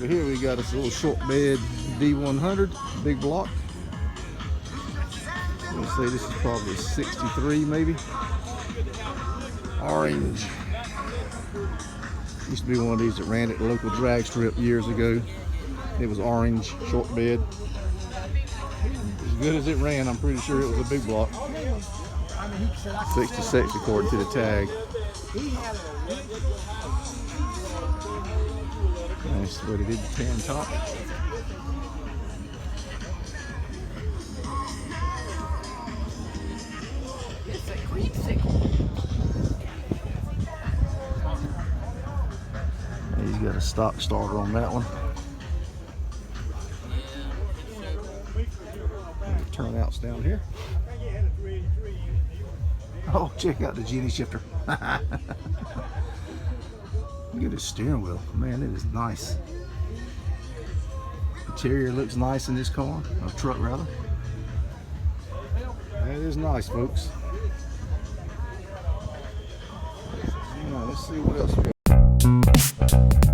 Over here we got this little short bed D100, big block. Let's say this is probably a 63 maybe. Orange. Used to be one of these that ran at the local drag strip years ago. It was orange, short bed. As good as it ran, I'm pretty sure it was a big block. 66 according to the tag. Nice what it did, the tan top. It's a creamsicle. He's got a stock starter on that one. Turnouts down here. Oh, check out the genie shifter. Look at the steering wheel. Man, it is nice. Interior looks nice in this car, or truck rather. That is nice, folks. Now, let's see what else we got.